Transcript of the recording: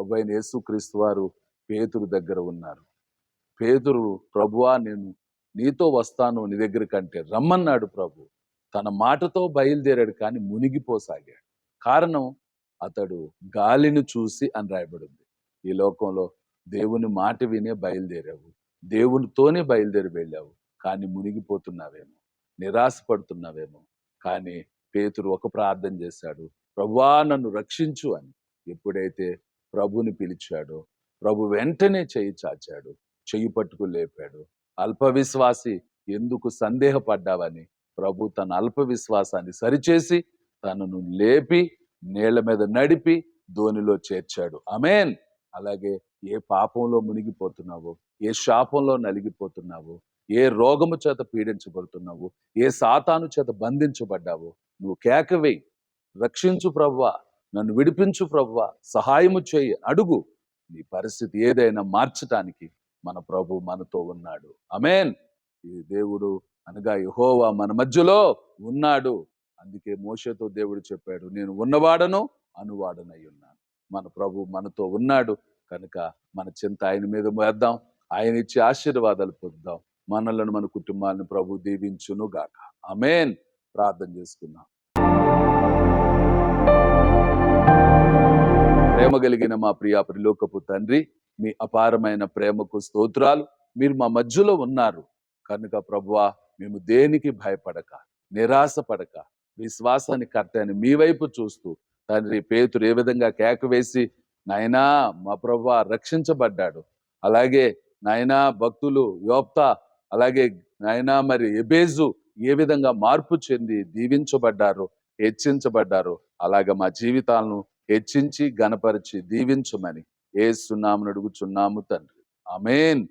ప్రభువైన యేసుక్రీస్తు వారు పేతురు దగ్గర ఉన్నారు. పేతురు, ప్రభువా నేను నీతో వస్తాను నీ దగ్గర కంటే రమ్మన్నాడు ప్రభు. తన మాటతో బయలుదేరాడు కానీ మునిగిపోసాగాడు. కారణం అతడు గాలిని చూసి అని రాయబడింది. ఈ లోకంలో దేవుని మాట వినే బయలుదేరావు, దేవునితోనే బయలుదేరి వెళ్ళావు, కానీ మునిగిపోతున్నావేమో, నిరాశపడుతున్నావేమో. కానీ పేతురు ఒక ప్రార్థన చేశాడు, ప్రభువా నన్ను రక్షించు అని. ఎప్పుడైతే ప్రభుని పిలిచాడో ప్రభు వెంటనే చెయ్యి చాచాడు, చెయ్యి పట్టుకు లేపాడు. అల్ప విశ్వాసి ఎందుకు సందేహపడ్డావని ప్రభు తన అల్ప విశ్వాసాన్ని సరిచేసి తనను లేపి నీళ్ల మీద నడిపి ధోనిలో చేర్చాడు. ఆమేన్. అలాగే ఏ పాపంలో మునిగిపోతున్నావో, ఏ శాపంలో నలిగిపోతున్నావో, ఏ రోగము చేత పీడించబడుతున్నావో, ఏ సాతాను చేత బంధించబడ్డావో, నువ్వు కేకవేయి, రక్షించు ప్రభువా, నన్ను విడిపించు ప్రభువా, సహాయము చేయి అడుగు. నీ పరిస్థితి ఏదైనా మార్చటానికి మన ప్రభు మనతో ఉన్నాడు. ఆమేన్. ఈ దేవుడు అనగా యెహోవా మన మధ్యలో ఉన్నాడు. అందుకే మోషేతో దేవుడు చెప్పాడు, నేను ఉన్నవాడను అనువాడనై ఉన్నాను. మన ప్రభు మనతో ఉన్నాడు కనుక మన చింత ఆయన మీద వేద్దాం, ఆయన ఇచ్చే ఆశీర్వాదాలు పొందుదాం. మనలను మన కుటుంబాలను ప్రభు దీవించును గాక. ఆమేన్. ప్రార్థన చేసుకుందాం. ప్రేమ కలిగిన మా ప్రియ పరలోకపు తండ్రి, మీ అపారమైన ప్రేమకు స్తోత్రాలు. మీరు మా మధ్యలో ఉన్నారు కనుక ప్రభువా మేము దేనికి భయపడక, నిరాశపడక, విశ్వాసాన్ని కర్తని మీ వైపు చూస్తూ తండ్రి, పేతురు ఏ విధంగా కేక వేసి నాయనా మా ప్రభువా రక్షించబడ్డాడు, అలాగే నాయనా భక్తులు యోప్తా, అలాగే నాయనా మరి ఎబేజు ఏ విధంగా మార్పు చెంది దీవించబడ్డారు, హెచ్చించబడ్డారు, అలాగే మా జీవితాలను హెచ్చించి గణపరిచి దీవించమని యేసు నామమున అడుగుచున్నాము తండ్రి. ఆమేన్.